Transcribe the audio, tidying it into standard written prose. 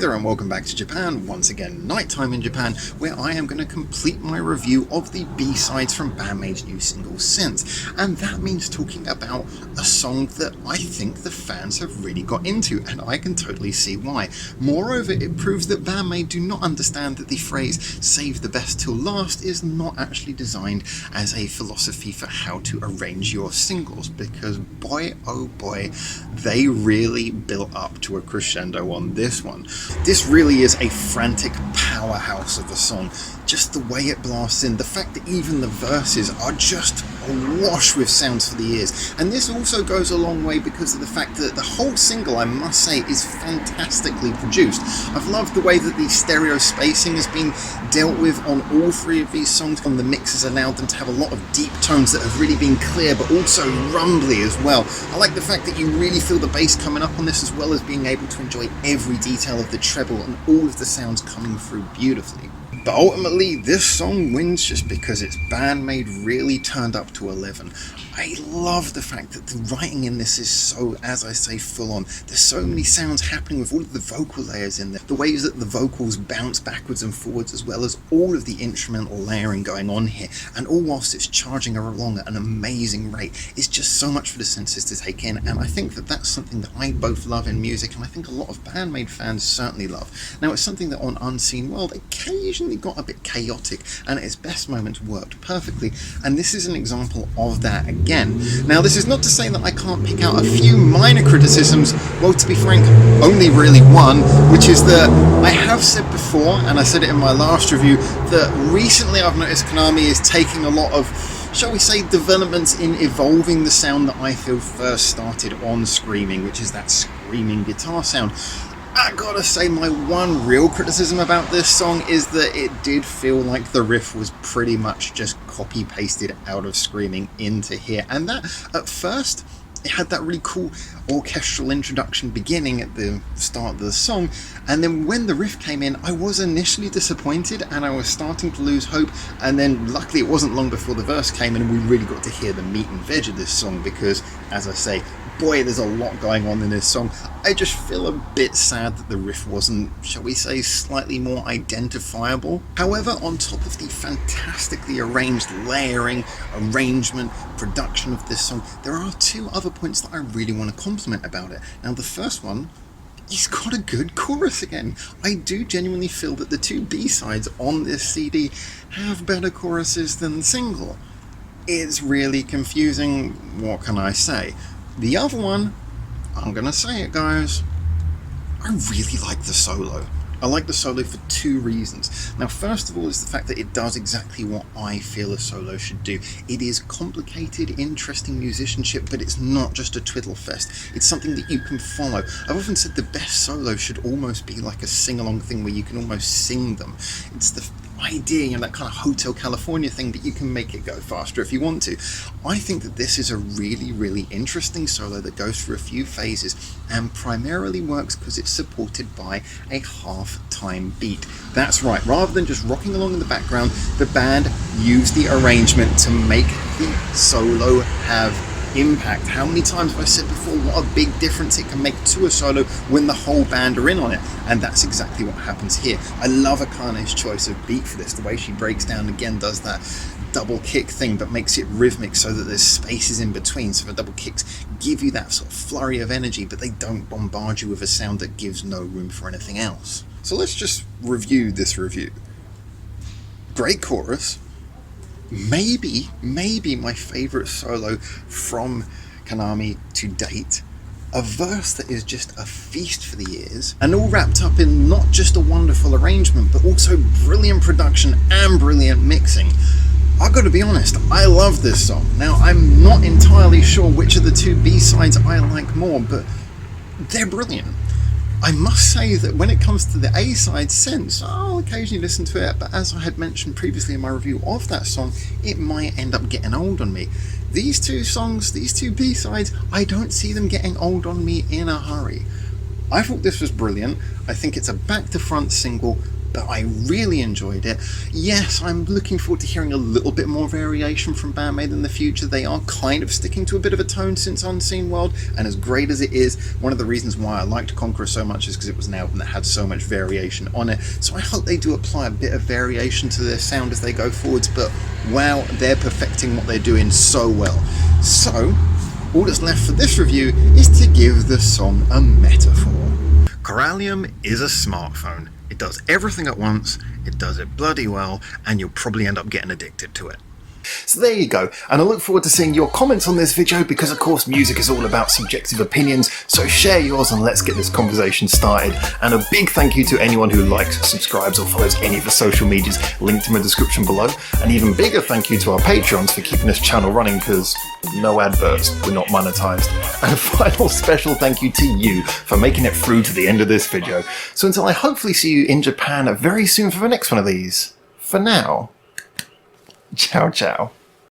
there and welcome back to Japan, once again nighttime in Japan, where I am going to complete my review of the B-sides from BAND MAID's new single Since, and that means talking about a song that I think the fans have really got into, and I can totally see why. Moreover, it proves that BAND MAID do not understand that the phrase "save the best till last" is not actually designed as a philosophy for how to arrange your singles, because boy oh boy, they really built up to a crescendo on this one. This really is a frantic powerhouse of a song. Just the way it blasts in, the fact that even the verses are just awash with sounds for the ears. And this also goes a long way because of the fact that the whole single, I must say, is fantastically produced. I've loved the way that the stereo spacing has been dealt with on all three of these songs. On the mix has allowed them to have a lot of deep tones that have really been clear, but also rumbly as well. I like the fact that you really feel the bass coming up on this, as well as being able to enjoy every detail of the treble and all of the sounds coming through beautifully. But ultimately, this song wins just because its BAND MAID really turned up to 11. I love the fact that the writing in this is so, as I say, full on. There's so many sounds happening with all of the vocal layers in there. The ways that the vocals bounce backwards and forwards, as well as all of the instrumental layering going on here. And all whilst it's charging along at an amazing rate. It's just so much for the senses to take in. And I think that that's something that I both love in music, and I think a lot of BAND MAID fans certainly love. Now, it's something that on Unseen World occasionally got a bit chaotic, and at its best moments worked perfectly, and this is an example of that again. Now, this is not to say that I can't pick out a few minor criticisms. Well, to be frank, only really one, which is that I have said before, and I said it in my last review, that recently I've noticed Konami is taking a lot of, shall we say, developments in evolving the sound that I feel first started on Screaming, which is that screaming guitar sound. I gotta say, my one real criticism about this song is that it did feel like the riff was pretty much just copy-pasted out of Screaming into here, and that, at first, it had that really cool orchestral introduction beginning at the start of the song, and then when the riff came in, I was initially disappointed and I was starting to lose hope, and then luckily it wasn't long before the verse came in and we really got to hear the meat and veg of this song, because, as I say, boy, there's a lot going on in this song. I just feel a bit sad that the riff wasn't, shall we say, slightly more identifiable. However, on top of the fantastically arranged layering, arrangement, production of this song, there are two other points that I really want to compliment about it. Now, the first one, he's got a good chorus again. I do genuinely feel that the two B-sides on this CD have better choruses than the single. It's really confusing, what can I say? The other one, I'm gonna say it, guys, I really like the solo. I like the solo for two reasons. Now, first of all is the fact that it does exactly what I feel a solo should do. It is complicated, interesting musicianship, but it's not just a twiddle fest. It's something that you can follow. I've often said the best solo should almost be like a sing-along thing where you can almost sing them. It's the idea, you know, that kind of Hotel California thing, that you can make it go faster if you want to. I think that this is a really, really interesting solo that goes through a few phases and primarily works because it's supported by a half-time beat. That's right, rather than just rocking along in the background, the band used the arrangement to make the solo have impact. How many times have I said before what a big difference it can make to a solo when the whole band are in on it, and that's exactly what happens here. I love Akane's choice of beat for this, the way she breaks down again, does that double kick thing but makes it rhythmic so that there's spaces in between, so the double kicks give you that sort of flurry of energy, but they don't bombard you with a sound that gives no room for anything else. So let's just review this review. Great chorus. Maybe my favourite solo from Konami to date. A verse that is just a feast for the ears, and all wrapped up in not just a wonderful arrangement, but also brilliant production and brilliant mixing. I've got to be honest, I love this song. Now, I'm not entirely sure which of the two B-sides I like more, but they're brilliant. I must say that when it comes to the A-side, Sense, I'll occasionally listen to it, but as I had mentioned previously in my review of that song, it might end up getting old on me. These two songs, these two B-sides, I don't see them getting old on me in a hurry. I thought this was brilliant. I think it's a back-to-front single, but I really enjoyed it. Yes, I'm looking forward to hearing a little bit more variation from Band Maid in the future. They are kind of sticking to a bit of a tone since Unseen World, and as great as it is, one of the reasons why I liked Conqueror so much is because it was an album that had so much variation on it. So I hope they do apply a bit of variation to their sound as they go forwards, but wow, they're perfecting what they're doing so well. So all that's left for this review is to give the song a metaphor. CORALLIUM is a smartphone. It does everything at once, it does it bloody well, and you'll probably end up getting addicted to it. So there you go, and I look forward to seeing your comments on this video because of course music is all about subjective opinions, so share yours and let's get this conversation started. And a big thank you to anyone who likes, subscribes or follows any of the social medias linked in the description below. An even bigger thank you to our Patreons for keeping this channel running because no adverts, we're not monetized. And a final special thank you to you for making it through to the end of this video. So until I hopefully see you in Japan very soon for the next one of these, for now, ciao ciao.